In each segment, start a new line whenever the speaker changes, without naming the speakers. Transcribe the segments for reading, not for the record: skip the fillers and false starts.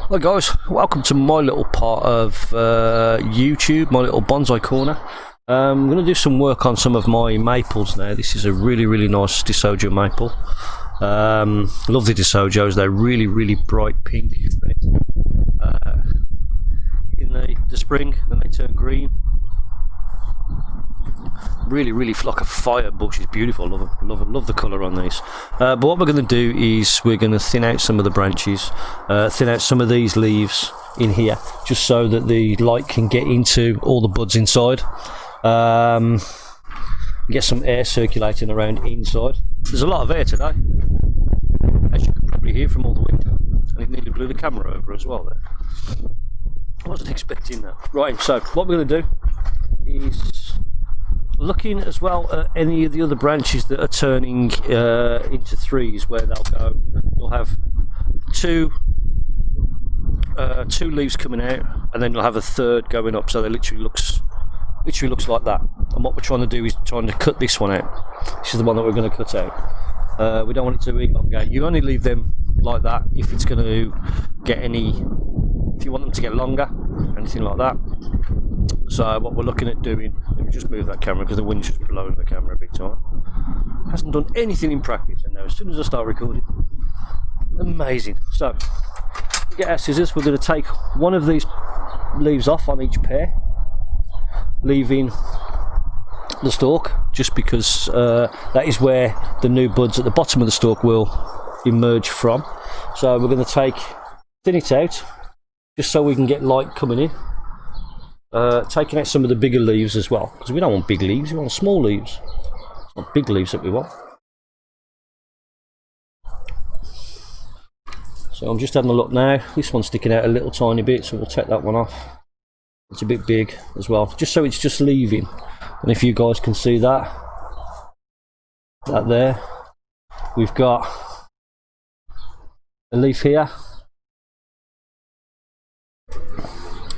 Hi guys, welcome to my little part of YouTube, my little bonsai corner. I'm going to do some work on some of my maples now. This is a really nice Disojo maple. Love the Disojos, they're really bright pink in the spring, then they turn green. Really like a fire bush. It's beautiful. Love the colour on these. But what we're going to do is we're going to thin out some of the branches, thin out some of these leaves in here, just so that the light can get into all the buds inside. Get some air circulating around inside. There's a lot of air today, as you can probably hear from all the wind, and it nearly blew the camera over as well there. I wasn't expecting that. Right, so what we're going to do is looking as well at any of the other branches that are turning into threes, where they'll go. You'll have two leaves coming out, and then you'll have a third going up. So they literally looks like that. And what we're trying to do is trying to cut this one out. This is the one that we're going to cut out. We don't want it to elongate. You only leave them like that if it's going to get any. If you want them to get longer, anything like that. So what we're looking at doing, let me just move that camera because the wind's just blowing the camera big time. Hasn't done anything in practice, and now as soon as I start recording, amazing. So we get our scissors. We're going to take one of these leaves off on each pair, leaving the stalk, just because that is where the new buds at the bottom of the stalk will emerge from. So we're going to thin it out, just so we can get light coming in. Taking out some of the bigger leaves as well, because we don't want big leaves, we want small leaves. It's not big leaves that we want. So I'm just having a look now. This one's sticking out a little tiny bit, so we'll take that one off. It's a bit big as well, just so it's just leaving. And if you guys can see that there, we've got a leaf here.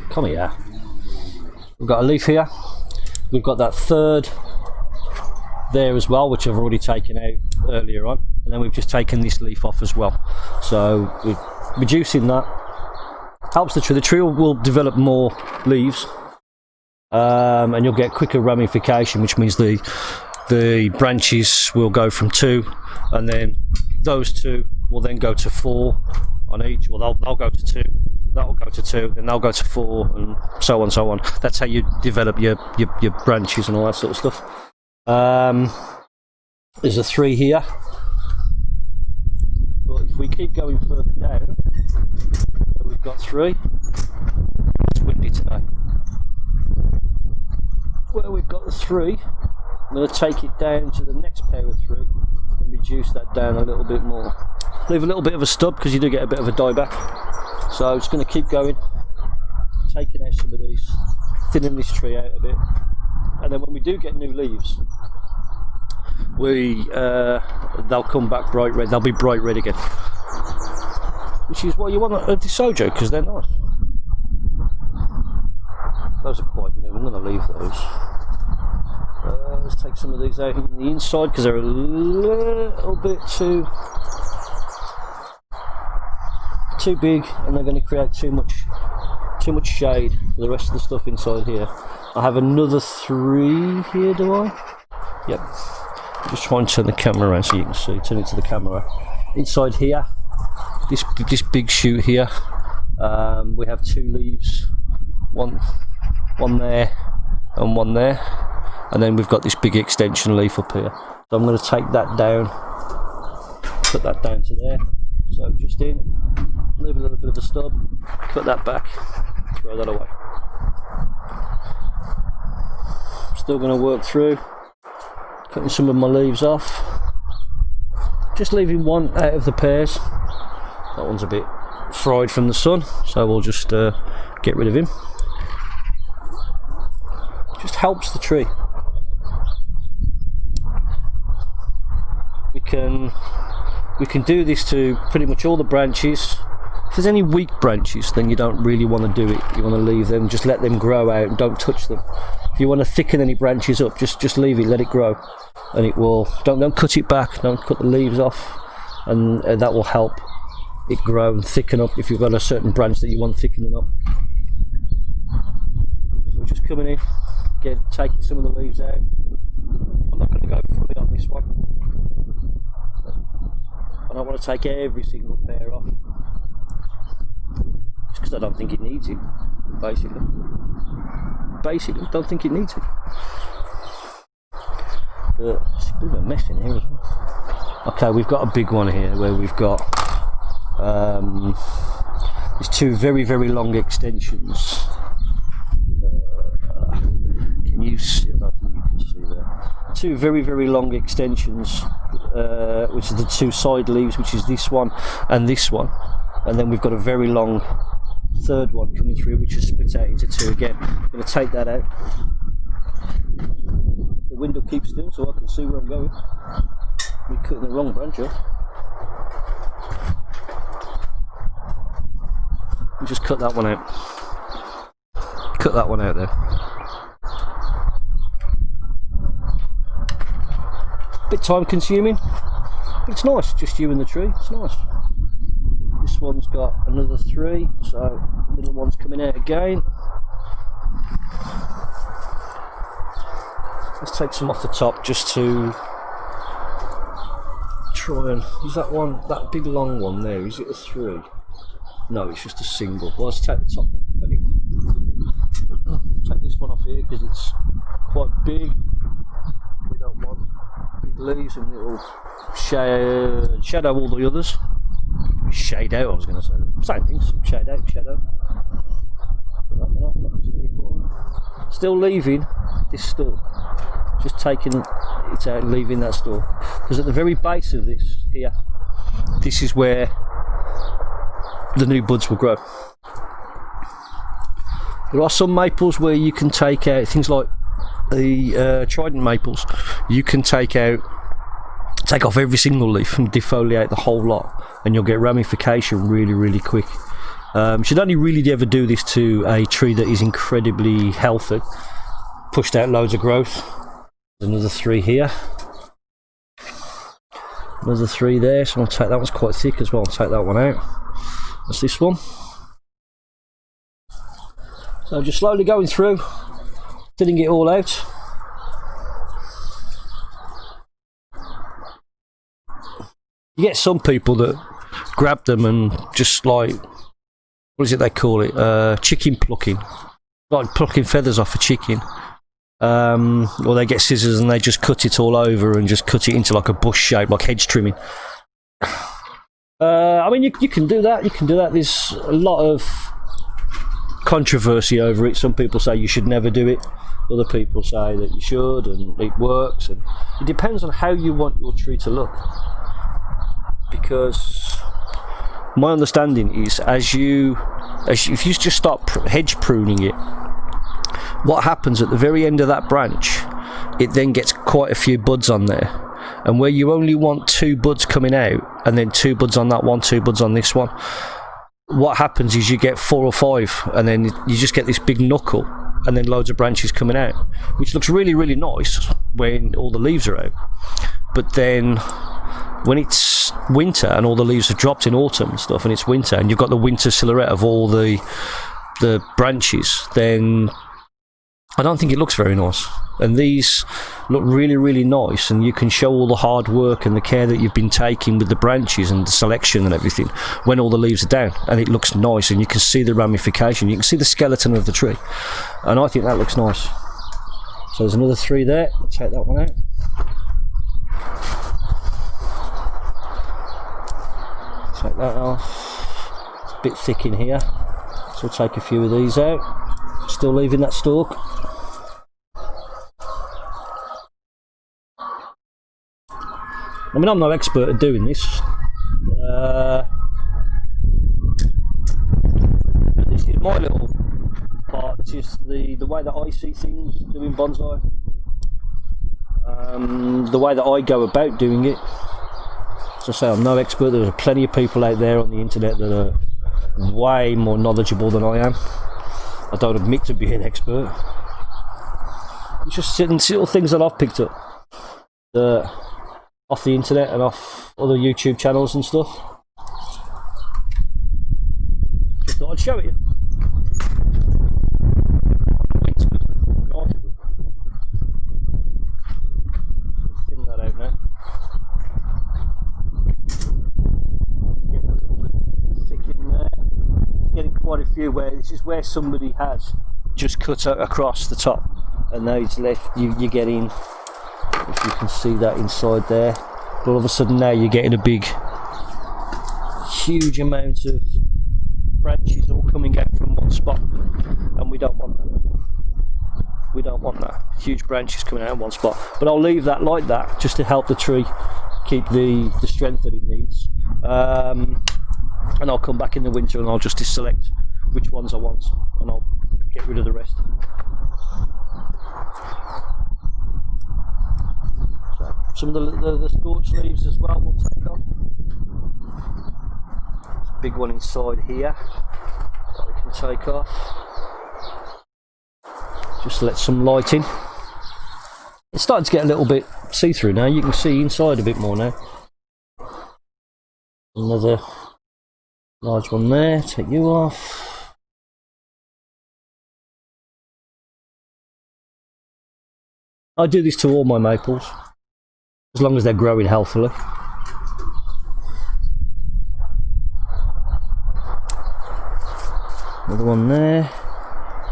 Come here. We've got a leaf here. We've got that third there as well, which I've already taken out earlier on, and then we've just taken this leaf off as well. So we're reducing that. Helps the tree. The tree will develop more leaves, and you'll get quicker ramification, which means the branches will go from 2, and then those 2 will then go to 4 on each. Well, they'll go to 2. That will go to 2, then they'll go to 4, and so on. That's how you develop your branches and all that sort of stuff. There's a 3 here, but if we keep going further down, we've got 3. It's windy today. Where we've got the 3, I'm going to take it down to the next pair of 3 and reduce that down a little bit more. Leave a little bit of a stub because you do get a bit of a dieback. So I'm just going to keep going, taking out some of these, thinning this tree out a bit, and then when we do get new leaves, they'll come back bright red. They'll be bright red again, which is what you want a Disojo, because they're nice. Those are quite new. I'm going to leave those. Let's take some of these out on the inside because they're a little bit too big, and they're going to create too much shade for the rest of the stuff inside here. I have another 3 here, do I? Yep. Just try and turn the camera around so you can see. Turn it to the camera. Inside here, this big shoot here, we have 2 leaves, one there and one there, and then we've got this big extension leaf up here. So I'm going to take that down, put that down to there. So just in, leave a little bit of a stub, cut that back, throw that away. Still going to work through, cutting some of my leaves off, just leaving one out of the pairs. That one's a bit fried from the sun, so we'll just get rid of him. Just helps the tree. We can do this to pretty much all the branches. If there's any weak branches, then you don't really want to do it. You want to leave them, just let them grow out and don't touch them. If you want to thicken any branches up, just leave it, let it grow, and it will. Don't cut it back. Don't cut the leaves off, and that will help it grow and thicken up if you've got a certain branch that you want thickening up. So we're just coming in, taking some of the leaves out. I'm not going to go fully on this one. I don't want to take every single pair off, just because I don't think it needs it. Basically, don't think it needs it. It's a bit of a mess in here as well. Okay, we've got a big one here where we've got these two very, very long extensions. Can you see? I don't think you can see that. Two very, very long extensions, which are the two side leaves, which is this one and this one, and then we've got a very long third one coming through, which is split out into two again. I'm going to take that out. The window keeps still so I can see where I'm going. I'm cutting the wrong branch off. And just cut that one out. Cut that one out there. Bit time consuming, but it's nice, just you and the tree, it's nice. This one's got another 3, so the middle one's coming out again. Let's take some off the top just to try and, is that one, that big long one there, is it a 3? No, it's just a single. Well, let's take the top one anyway. Take this one off here because it's quite big. We don't want big leaves and it'll shadow all the others. Shade out, I was going to say. Same thing, shade out, shadow. Still leaving this stalk. Just taking it out, leaving that stalk. Because at the very base of this here, this is where the new buds will grow. There are some maples where you can take out things like the trident maples. You can take off every single leaf and defoliate the whole lot, and you'll get ramification really, really quick. You should only really ever do this to a tree that is incredibly healthy, pushed out loads of growth. There's another 3 here, another 3 there, so I'll take that one's quite thick as well. I'll take that one out. That's this one. So just slowly going through, thinning it all out. You get some people that grab them and just like, what is it they call it? Chicken plucking. Like plucking feathers off a chicken. Or they get scissors and they just cut it all over and just cut it into like a bush shape, like hedge trimming. I mean, you can do that. You can do that. There's a lot of controversy over it. Some people say you should never do it. Other people say that you should, and it works. And it depends on how you want your tree to look. Because my understanding is, if you just start hedge pruning it, what happens at the very end of that branch, it then gets quite a few buds on there, and where you only want 2 buds coming out and then 2 buds on that one, 2 buds on this one, what happens is you get 4 or 5, and then you just get this big knuckle and then loads of branches coming out, which looks really, really nice when all the leaves are out. But then when it's winter and all the leaves have dropped in autumn and stuff, and it's winter and you've got the winter silhouette of all the branches, then I don't think it looks very nice. And these look really, really nice, and you can show all the hard work and the care that you've been taking with the branches and the selection and everything when all the leaves are down, and it looks nice, and you can see the ramification, you can see the skeleton of the tree, and I think that looks nice. So there's another 3 there. I'll take that one out. Take that off. It's a bit thick in here, so we'll take a few of these out. Still leaving that stalk. I mean, I'm no expert at doing this. This is my little part. This is the way that I see things doing bonsai. The way that I go about doing it. As I say, I'm no expert. There's plenty of people out there on the internet that are way more knowledgeable than I am. I don't admit to being an expert. It's just little things that I've picked up off the internet and off other YouTube channels and stuff. show it. Thin that out now. Getting a little bit thick in there. Getting quite a few where this is where somebody has just cut across the top, and now it's left. You get in. If you can see that inside there, but all of a sudden now you're getting a big, huge amount of branches all coming out from one spot, and we don't want that. We don't want that. Huge branches coming out in one spot. But I'll leave that like that just to help the tree keep the strength that it needs. And I'll come back in the winter and I'll just select which ones I want, and I'll get rid of the rest. So some of the scorched leaves as well we'll take off. Big one inside here that we can take off. Just let some light in. It's starting to get a little bit see-through now. You can see inside a bit more now. Another large one there. Take you off. I do this to all my maples, as long as they're growing healthily. Another one there.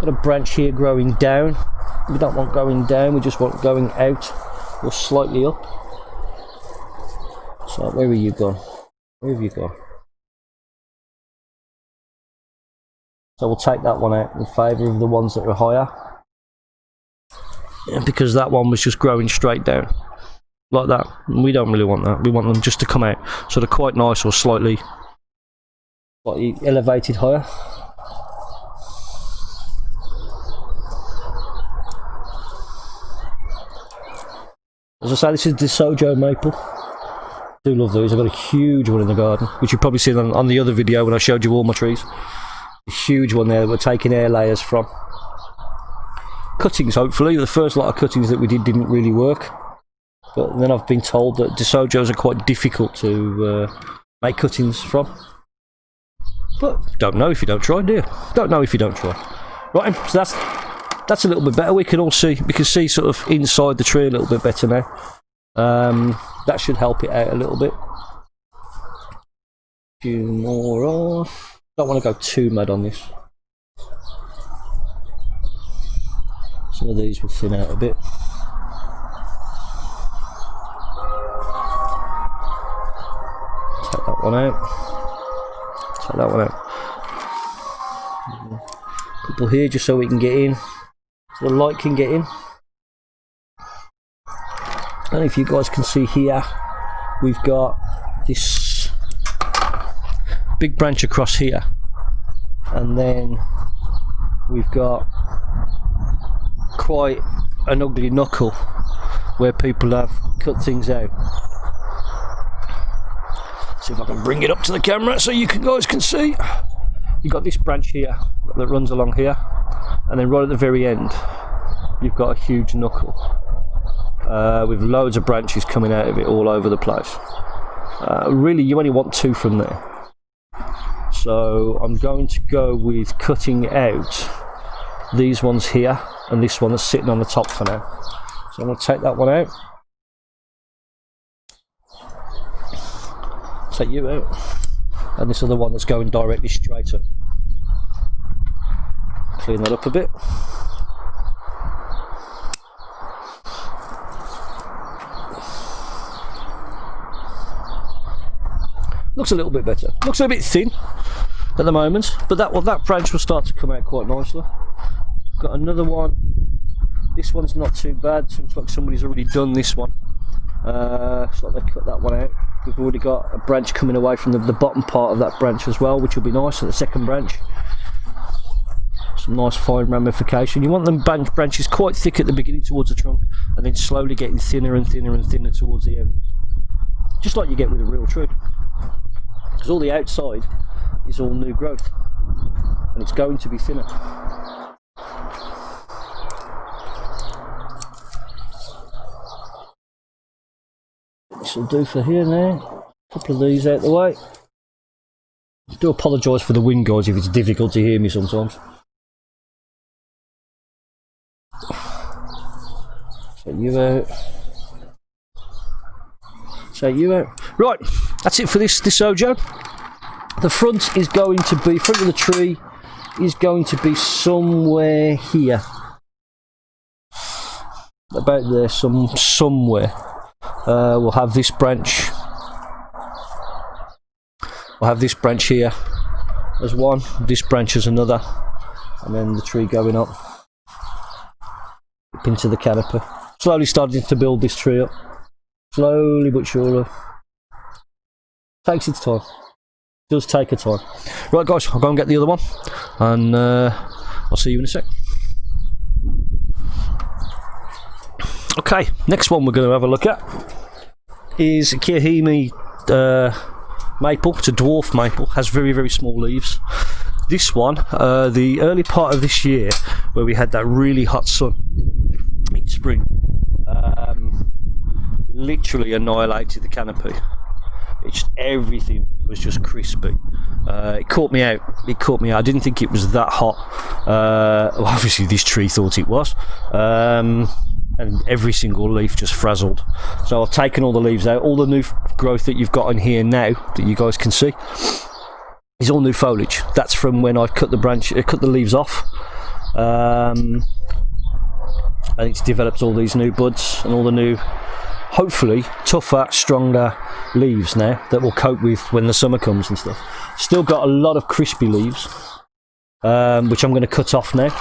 Got a branch here growing down. We don't want going down, we just want going out or slightly up. So where have you gone? Where have you gone? So we'll take that one out in favour of the ones that are higher. Yeah, because that one was just growing straight down. Like that. We don't really want that. We want them just to come out sort of quite nice or slightly elevated higher. As I say, this is the Sojo maple. I do love these. I've got a huge one in the garden, which you've probably seen on the other video when I showed you all my trees. A huge one there that we're taking air layers from. Cuttings, hopefully. The first lot of cuttings that we did didn't really work. But then I've been told that DeSojos are quite difficult to make cuttings from. But don't know if you don't try, do you? Don't know if you don't try. Right, so that's a little bit better. We can see sort of inside the tree a little bit better now. That should help it out a little bit. A few more off. Don't want to go too mad on this. Some of these will thin out a bit. Take that one out. Take that one out. A couple here just so we can get in. So the light can get in. And if you guys can see here, we've got this big branch across here, and then we've got quite an ugly knuckle where people have cut things out. See if I can bring it up to the camera so you guys can see. You've got this branch here that runs along here, and then right at the very end you've got a huge knuckle with loads of branches coming out of it all over the place. Really you only want two from there, so I'm going to go with cutting out these ones here and this one that's sitting on the top for now. So I'm going to take that one out, take you out, and this other one that's going directly straight up. Clean that up a bit. Looks a little bit better. Looks a bit thin at the moment, but that branch will start to come out quite nicely. Got another one. This one's not too bad. Looks like somebody's already done this one. It's like they cut that one out. We've already got a branch coming away from the bottom part of that branch as well, which will be nice at the second branch. Some nice fine ramification. You want them branches quite thick at the beginning towards the trunk, and then slowly getting thinner and thinner and thinner towards the end. Just like you get with a real tree. Because all the outside is all new growth, and it's going to be thinner. This will do for here now. A couple of these out the way. I do apologise for the wind, guys, if it's difficult to hear me sometimes. So you out. So you out. Right, that's it for this Ojo. The front is going to be, front of the tree is going to be somewhere here. About there, somewhere. We'll have this branch. We'll have this branch here as one, this branch as another, and then the tree going up into the canopy. Slowly starting to build this tree up. Slowly but surely. Takes its time. Does take a time. Right guys, I'll go and get the other one, and I'll see you in a sec. Okay, next one we're going to have a look at is Kirihime maple. It's a dwarf maple, has very, very small leaves. This one, the early part of this year, where we had that really hot sun in spring, literally annihilated the canopy. It's just, everything was just crispy. It caught me out. I didn't think it was that hot. Well, obviously this tree thought it was. And every single leaf just frazzled. So I've taken all the leaves out. All the new growth that you've got in here now, that you guys can see, is all new foliage. That's from when I cut the leaves off. And it's developed all these new buds and all the new, hopefully tougher, stronger leaves now that will cope with when the summer comes and stuff. Still got a lot of crispy leaves, which I'm going to cut off now.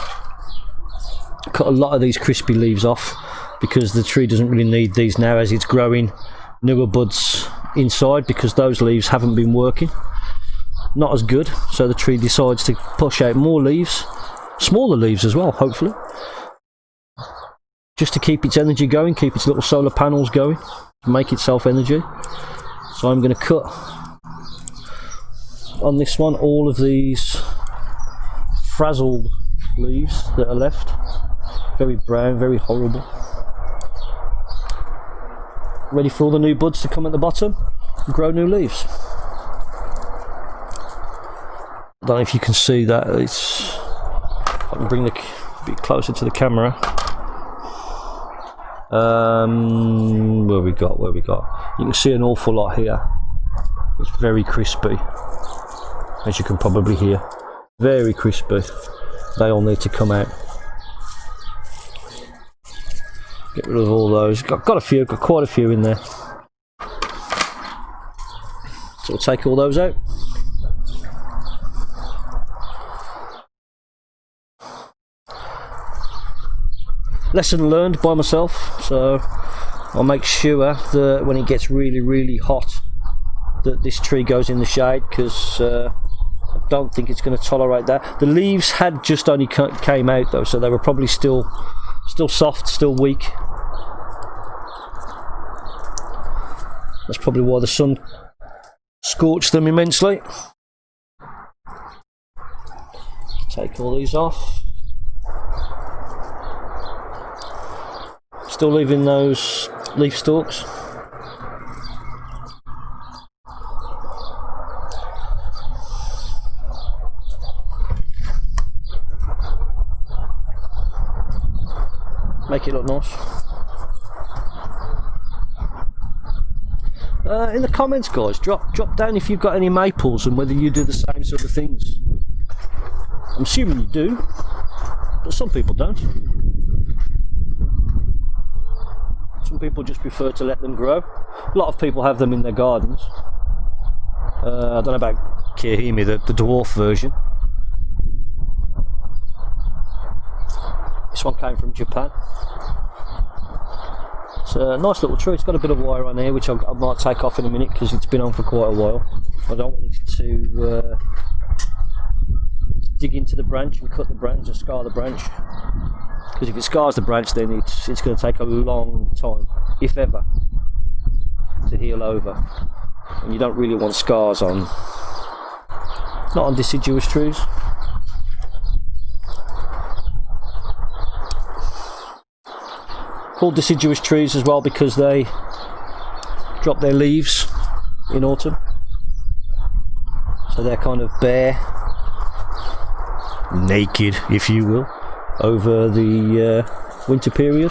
Cut a lot of these crispy leaves off because the tree doesn't really need these now as it's growing newer buds inside, because those leaves haven't been working, not as good. So the tree decides to push out more leaves, smaller leaves as well, hopefully, just to keep its energy going, keep its little solar panels going, make itself energy. So I'm going to cut on this one all of these frazzled leaves that are left. Very brown, very horrible. Ready for all the new buds to come at the bottom and grow new leaves. I don't know if you can see that. It's, I can bring the a bit closer to the camera. Where we got? You can see an awful lot here. It's very crispy, as you can probably hear. Very crispy. They all need to come out. Get rid of all those. Got quite a few in there. So we'll take all those out. Lesson learned by myself. So I'll make sure that when it gets really, really hot, that this tree goes in the shade, because I don't think it's going to tolerate that. The leaves had just only came out though, so they were probably still soft, still weak. That's probably why the sun scorched them immensely. Take all these off. Still leaving those leaf stalks. Make it look nice. In the comments, guys, drop down if you've got any maples and whether you do the same sort of things. I'm assuming you do, but some people don't. Some people just prefer to let them grow. A lot of people have them in their gardens. I don't know about Kirihime, the dwarf version. This one came from Japan. It's a nice little tree. It's got a bit of wire on here, which I might take off in a minute because it's been on for quite a while. I don't want it to dig into the branch and cut the branch and scar the branch, because if it scars the branch, then it's going to take a long time, if ever, to heal over. And you don't really want scars on, not on deciduous trees. Called deciduous trees as well because they drop their leaves in autumn. So they're kind of bare, naked, if you will, over the winter period.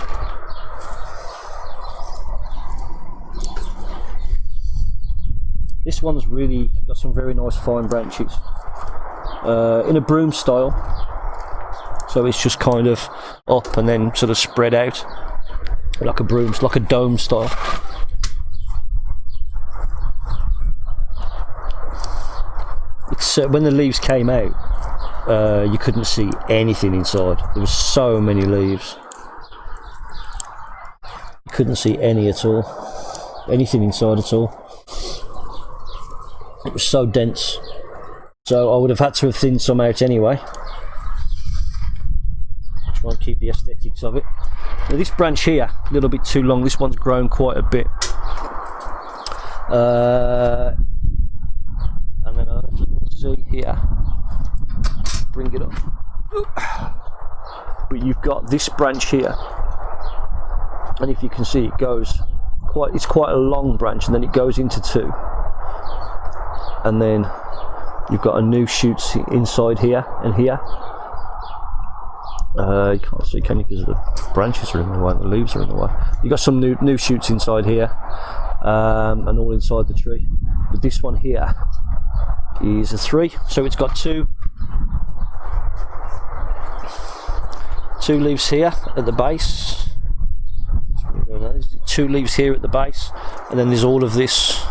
This one's really got some very nice fine branches, in a broom style, so it's just kind of up and then sort of spread out like a broom, like a dome style. It's when the leaves came out, you couldn't see anything inside. There were so many leaves, you couldn't see any at all, anything inside at all. It was so dense, so I would have had to have thinned some out anyway. Try and keep the aesthetics of it. Now this branch here, a little bit too long. This one's grown quite a bit. And then if you can see here, bring it up. But you've got this branch here, and if you can see, it goes quite. It's quite a long branch, and then it goes into two. And then you've got a new shoots inside here and here. You can't see, can you, because the branches are in the way, the leaves are in the way. You've got some new shoots inside here, and all inside the tree. But this one here is a 3, so it's got two leaves here at the base. 2 leaves here at the base, and then there's all of this,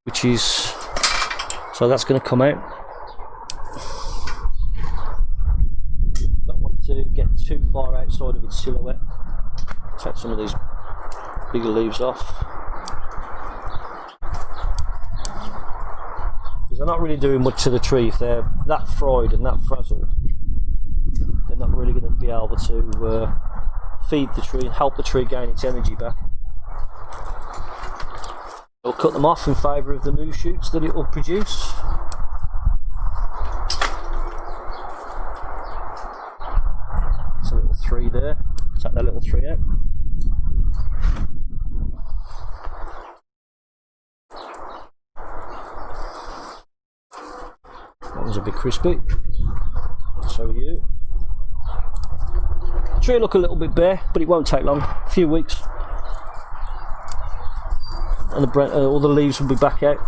which is. So that's going to come out. Don't want to get too far outside of its silhouette. Take some of these bigger leaves off. Because they're not really doing much to the tree. If they're that fried and that frazzled, they're not really going to be able to feed the tree and help the tree gain its energy back. We'll cut them off in favour of the new shoots that it will produce. It's a little 3 there. Take that little 3 out. That one's a bit crispy. So are you. The tree will look a little bit bare, but it won't take long. A few weeks. And all the leaves will be back out.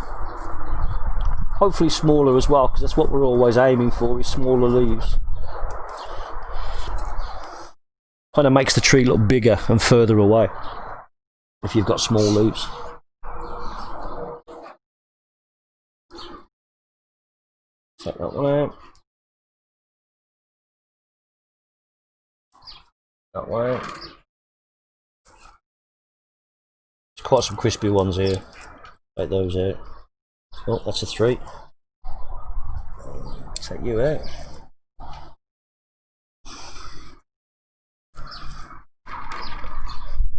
Hopefully smaller as well, because that's what we're always aiming for, is smaller leaves. Kind of makes the tree look bigger and further away if you've got small leaves. Take that one out. That one out. Quite some crispy ones here. Take those out. Oh, that's a 3. Take you out.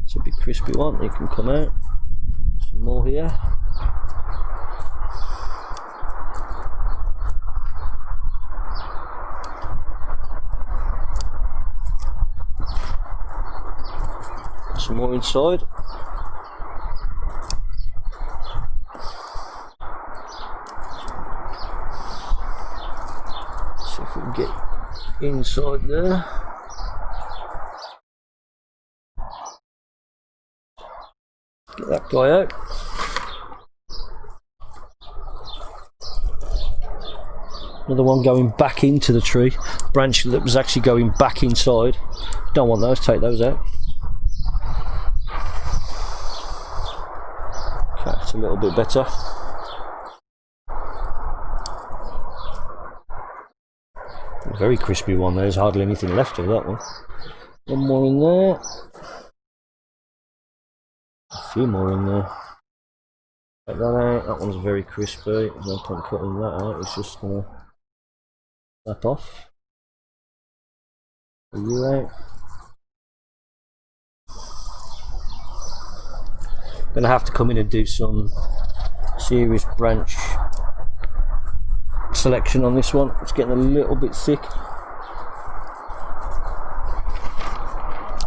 It's a big crispy one. You can come out. Some more here. Some more inside. Get inside there. Get that guy out. Another one going back into the tree. Branch that was actually going back inside. Don't want those, take those out. Okay, it's a little bit better. Very crispy one. There's hardly anything left of that one. One more in there. A few more in there. Take that out. That one's very crispy. There's no point cutting that out. It's just gonna snap off. Are you out? Gonna have to come in and do some serious branch selection on this one. It's getting a little bit thick.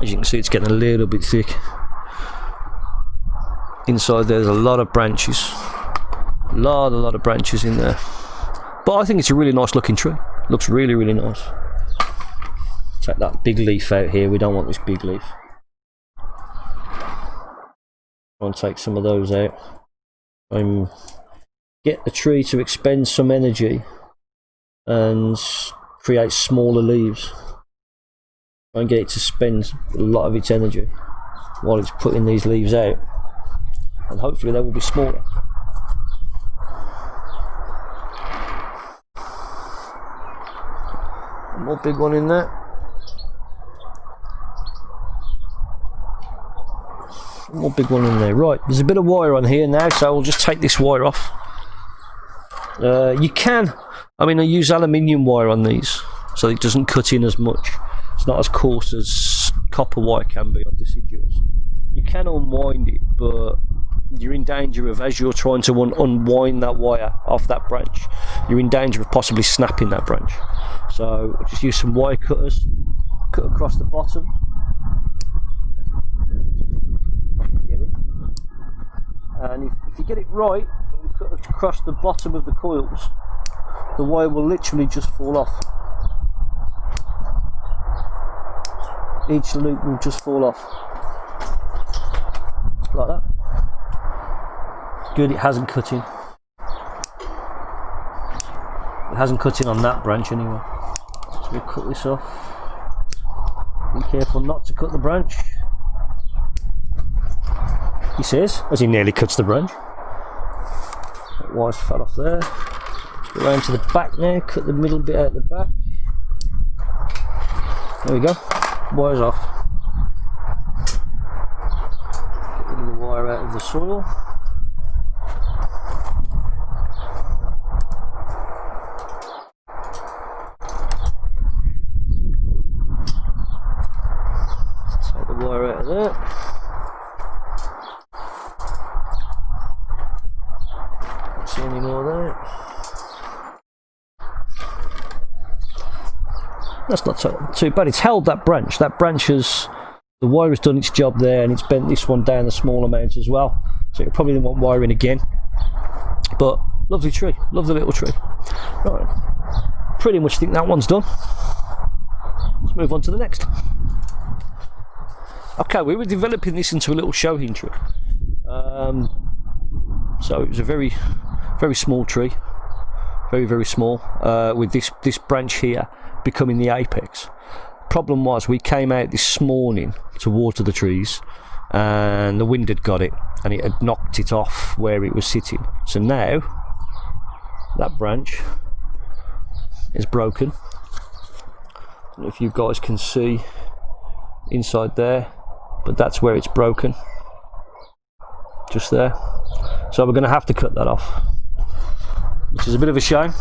As you can see, it's getting a little bit thick. Inside there's a lot of branches. A lot of branches in there. But I think it's a really nice looking tree. Looks really, really nice. Take that big leaf out here. We don't want this big leaf. Try and take some of those out. Get the tree to expend some energy and create smaller leaves. Try and get it to spend a lot of its energy while it's putting these leaves out, and hopefully they will be smaller. One more big one in there. One more big one in there. Right, there's a bit of wire on here now, so we'll just take this wire off. You can, I use aluminium wire on these so it doesn't cut in as much. It's not as coarse as copper wire can be on deciduous. You can unwind it, but you're in danger of, as you're trying to unwind that wire off that branch, you're in danger of possibly snapping that branch. So just use some wire cutters, cut across the bottom. And if you get it right, and you cut across the bottom of the coils, the wire will literally just fall off. Each loop will just fall off. Like that. Good, it hasn't cut in. It hasn't cut in on that branch anyway. So we'll cut this off. Be careful not to cut the branch. He says, as he nearly cuts the branch. That wire's fell off there. Let's go around to the back now, cut the middle bit out the back. There we go. Wire's off. Get the wire out of the soil. Take the wire out of there. Don't see any more there. That's not too bad. It's held that branch. That branch has, the wire has done its job there, and it's bent this one down a small amount as well. So you probably want wiring again. But lovely tree, lovely little tree. Right, pretty much think that one's done. Let's move on to the next. Okay, we were developing this into a little showing tree. So it was a very, very small tree, very, very small. With this branch here becoming the apex. Problem was, we came out this morning to water the trees and the wind had got it and it had knocked it off where it was sitting. So now that branch is broken. I don't know if you guys can see inside there, but that's where it's broken, just there. So we're going to have to cut that off, which is a bit of a shame.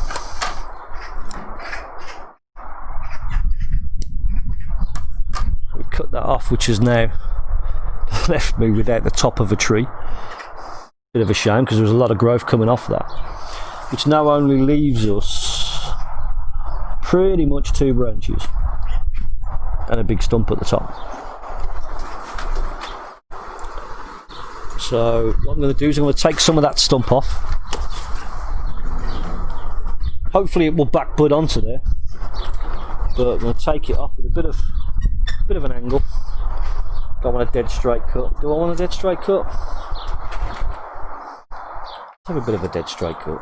Cut that off, which has now left me without the top of a tree. Bit of a shame, because there was a lot of growth coming off that, which now only leaves us pretty much 2 branches and a big stump at the top. So what I'm going to do is I'm going to take some of that stump off. Hopefully it will back bud onto there, but I'm going to take it off with a bit of an angle. Don't want a dead straight cut. Do I want a dead straight cut? Let's have a bit of a dead straight cut.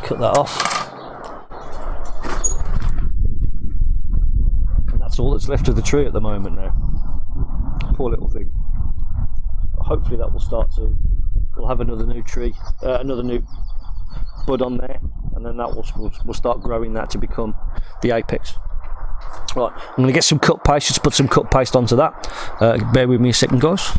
Cut that off. And that's all that's left of the tree at the moment now. Poor little thing. But hopefully that will start to, we'll have another new tree, another new bud on there, and then that will start growing that to become the apex. Right, I'm going to get some cut paste, just put some cut paste onto that. Bear with me a second, guys.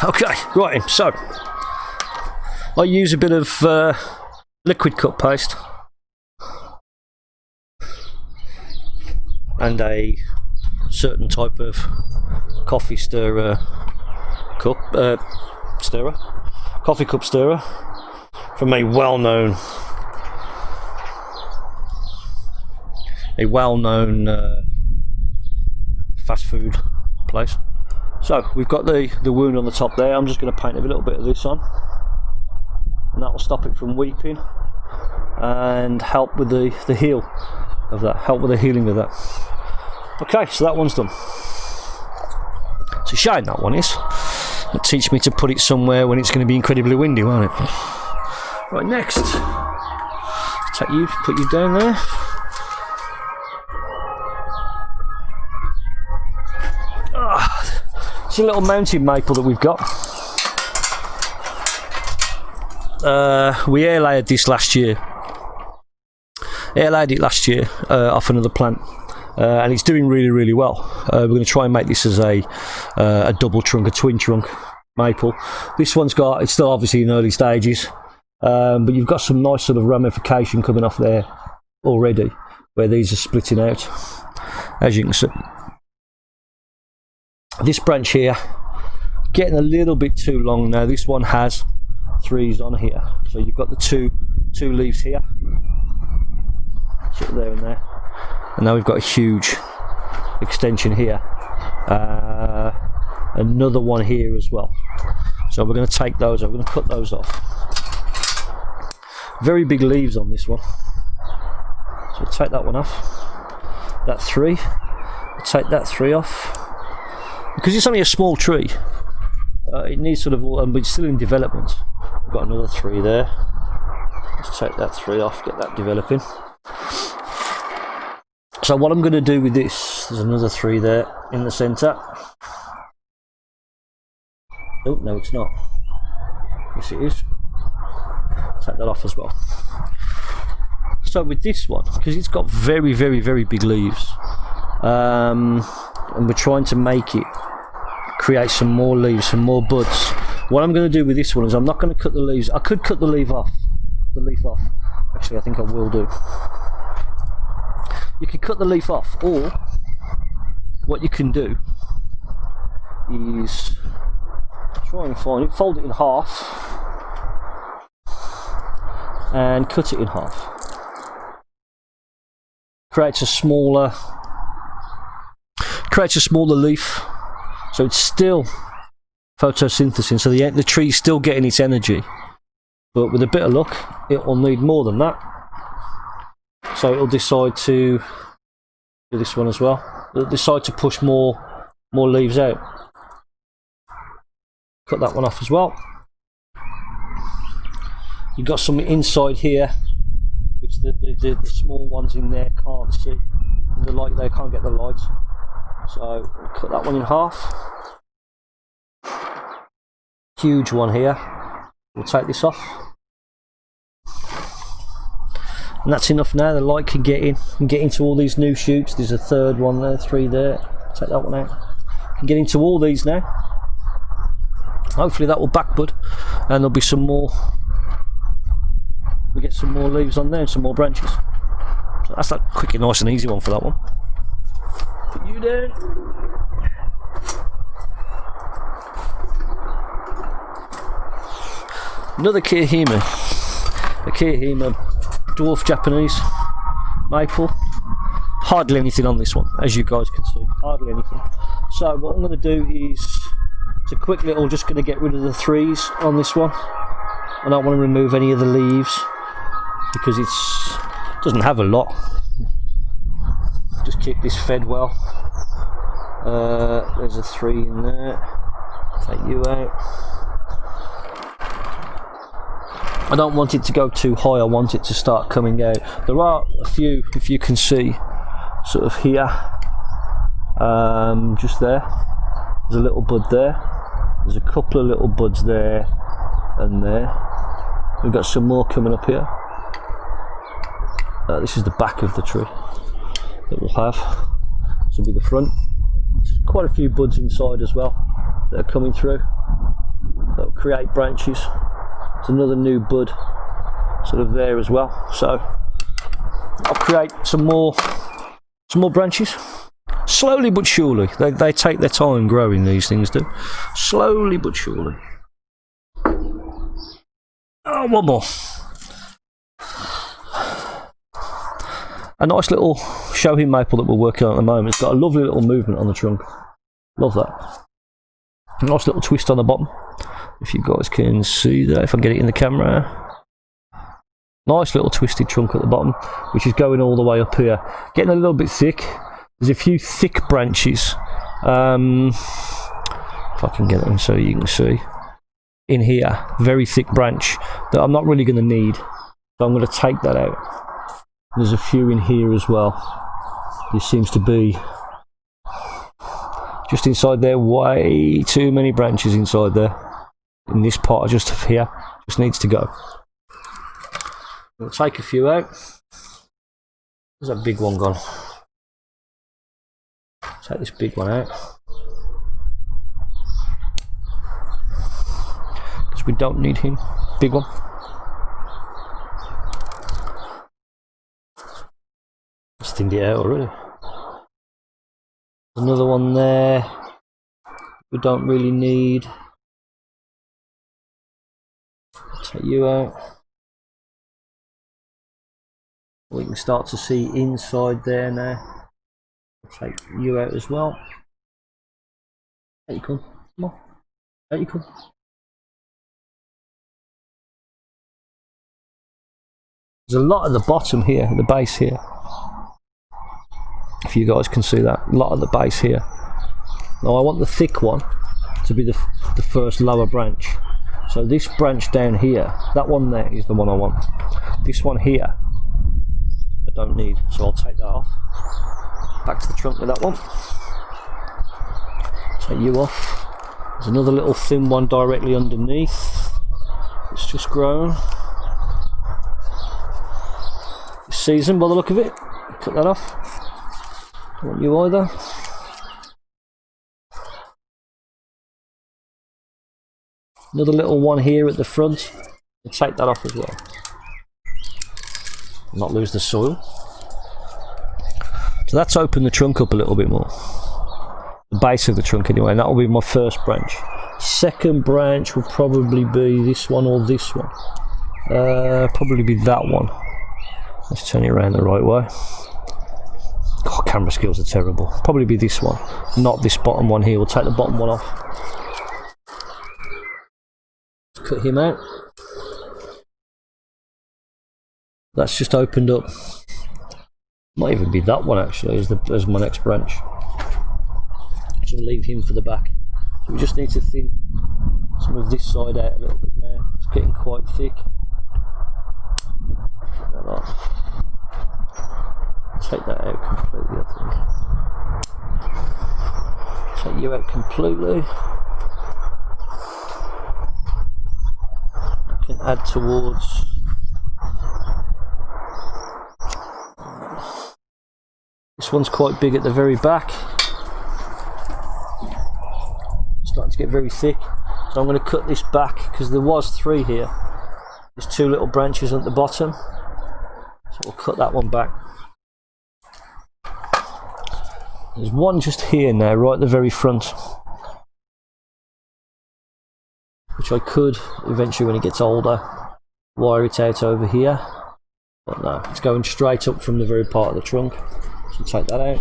Okay, right, so I use a bit of liquid cut paste and a certain type of coffee stirrer cup coffee cup stirrer from a well-known fast food place. So we've got the wound on the top there. I'm just going to paint a little bit of this on, and that will stop it from weeping and help with the heal of that, help with the healing of that. Okay, so that one's done. It's a shame that one is. It'll teach me to put it somewhere when it's going to be incredibly windy, won't it? Right, next, take you, put you down there. It's a little mountain maple that we've got. We air layered this last year. Air layered it last year off another plant, and it's doing really, really well. We're going to try and make this as a double trunk, a twin trunk maple. This one's got, it's still obviously in early stages, but you've got some nice sort of ramification coming off there already, where these are splitting out, as you can see. This branch here, getting a little bit too long now. This one has 3s on here, so you've got the two leaves here, sort of there and there, and now we've got a huge extension here, another one here as well. So we're going to take those, we're going to cut those off. Very big leaves on this one, so take that one off. That 3, take that 3 off. Because it's only a small tree, it needs sort of, and it's still in development. We've got another 3 there. Let's take that 3 off, get that developing. So what I'm going to do with this, there's another 3 there in the centre. Oh, no, it's not. Yes, it is. Take that off as well. So with this one, because it's got very, very, very big leaves, and we're trying to make it create some more leaves, some more buds. What I'm going to do with this one is I'm not going to cut the leaves. I could cut the leaf off. Actually, I think I will do. You can cut the leaf off, or what you can do is try and find it, fold it in half, and cut it in half. Creates a smaller leaf, so it's still photosynthesizing, so the tree's still getting its energy, but with a bit of luck it will need more than that, so it'll decide to do this one as well. It'll decide to push more leaves out. Cut that one off as well. You've got some inside here which the small ones in there can't see, and the light, they can't get the light. So cut that one in half. Huge one here. We'll take this off. And that's enough now. The light can get in and get into all these new shoots. There's a 3rd one there, 3 there. Take that one out. Can get into all these now. Hopefully that will back bud, and there'll be some more. We get some more leaves on there and some more branches. So that's that quick and nice and easy one for that one. Put you down. Another Kirihima. A Kirihima dwarf Japanese maple. Hardly anything on this one, as you guys can see. Hardly anything. So what I'm going to do is, to quick little, just going to get rid of the 3s on this one. I don't want to remove any of the leaves because it doesn't have a lot. Just keep this fed well. There's a 3 in there. Take you out. I don't want it to go too high, I want it to start coming out. There are a few, if you can see, sort of here, just there. There's a little bud there. There's a couple of little buds there and there. We've got some more coming up here. This is the back of the tree that we'll have. This will be the front. There's quite a few buds inside as well that are coming through. create branches. There's another new bud sort of there as well. So I'll create some more branches. Slowly but surely. They take their time growing, these things do. Slowly but surely. Oh, one more. A nice little shohin maple that we're working on at the moment. It's got a lovely little movement on the trunk. Love that. A nice little twist on the bottom. If you guys can see that, if I get it in the camera. Nice little twisted trunk at the bottom, which is going all the way up here. Getting a little bit thick. There's a few thick branches. If I can get them so you can see. In here, very thick branch that I'm not really going to need. So I'm going to take that out. There's a few in here as well. There seems to be just inside there, way too many branches inside there. In this part just here, just needs to go. We'll take a few out. There's that big one gone. Take this big one out. Because we don't need him. Big one. Just thinned it out already. Another one there. We don't really need. Take you out. We can start to see inside there now. Take you out as well. Out you come. Come on. Out you come. There's a lot at the bottom here, at the base here. If you guys can see that, a lot at the base here. Now I want the thick one to be the first lower branch. So this branch down here, that one there is the one I want. This one here, I don't need, so I'll take that off. Back to the trunk with that one. Take you off. There's another little thin one directly underneath. It's just grown. It's seasoned by the look of it. Cut that off. Don't want you either. Another little one here at the front. I'll take that off as well. Not lose the soil. So that's opened the trunk up a little bit more. The base of the trunk anyway, and that will be my first branch. Second branch will probably be this one or this one. Probably be that one. Let's turn it around the right way. Oh, camera skills are terrible. Probably be this one, not this bottom one here. We'll take the bottom one off. Let's cut him out. That's just opened up. Might even be that one actually as my next branch. So we'll leave him for the back. So we just need to thin some of this side out a little bit now. It's getting quite thick. Take that off. Take that out completely, I think. Take you out completely. I can add towards. This one's quite big at the very back. Starting to get very thick. So I'm going to cut this back because there was 3 here. There's 2 little branches at the bottom. So we'll cut that one back. There's one just here now, right at the very front. Which I could, eventually when it gets older, wire it out over here. But no, it's going straight up from the very part of the trunk. So take that out.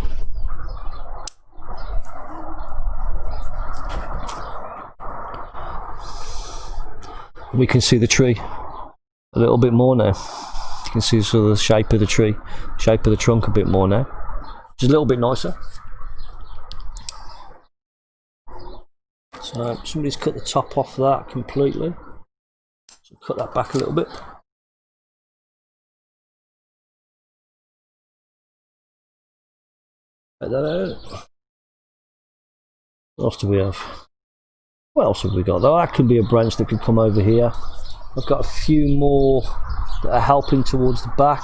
We can see the tree a little bit more now. You can see sort of the shape of the tree, shape of the trunk a bit more now. Which is a little bit nicer. So somebody's cut the top off that completely. So cut that back a little bit. Take that out. What else do we have? What else have we got though? That could be a branch that could come over here. I've got a few more that are helping towards the back.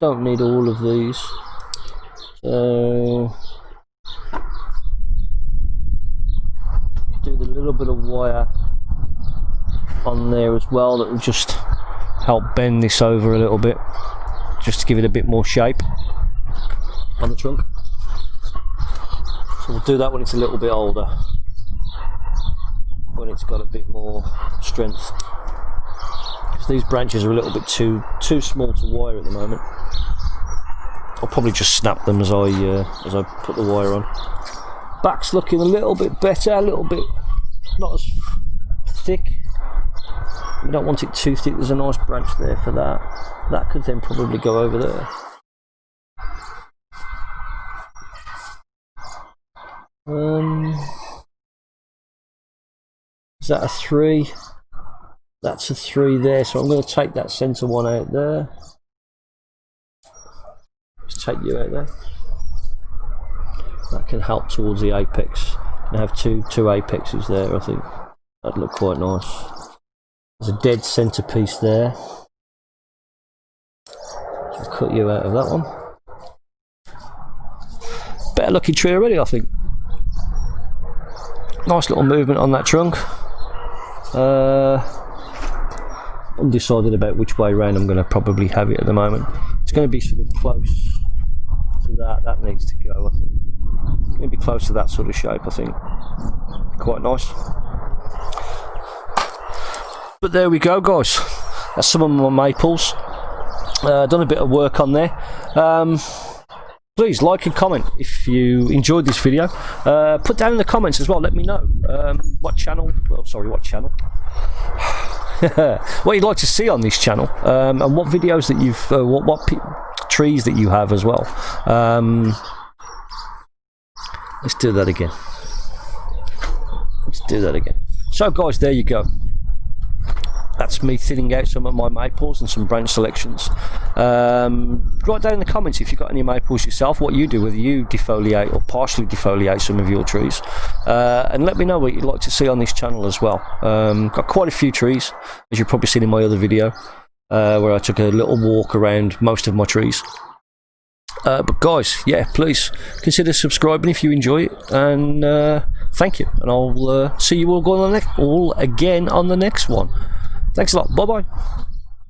Don't need all of these. So do the little bit of wire on there as well that will just help bend this over a little bit, just to give it a bit more shape on the trunk. So we'll do that when it's a little bit older, when it's got a bit more strength. Because these branches are a little bit too small to wire at the moment. I'll probably just snap them as I put the wire on. Back's looking a little bit better, a little bit not as thick. We don't want it too thick. There's a nice branch there for that. That could then probably go over there. Is that a 3? That's a 3 there, so I'm going to take that centre one out there. Just take you out there. That can help towards the apex. I have two apexes there, I think. That'd look quite nice. There's a dead centrepiece there. So I'll cut you out of that one. Better looking tree already, I think. Nice little movement on that trunk. Undecided about which way round I'm going to probably have it at the moment. It's going to be sort of close to that. That needs to go, I think. It's going to be close to that sort of shape, I think. Quite nice. But there we go, guys. That's some of my maples. Done a bit of work on there. Please like and comment if you enjoyed this video. Put down in the comments as well, let me know what channel, what channel what you'd like to see on this channel, and what videos that you've what trees that you have as well. Let's do that again. So guys, there you go. That's me thinning out some of my maples and some branch selections. Write down in the comments if you've got any maples yourself, what you do, whether you defoliate or partially defoliate some of your trees, and let me know what you'd like to see on this channel as well. Got quite a few trees, as you've probably seen in my other video, where I took a little walk around most of my trees. But guys, yeah, please consider subscribing if you enjoy it, and thank you, and I'll see you all again on the next one. Thanks a lot. Bye bye.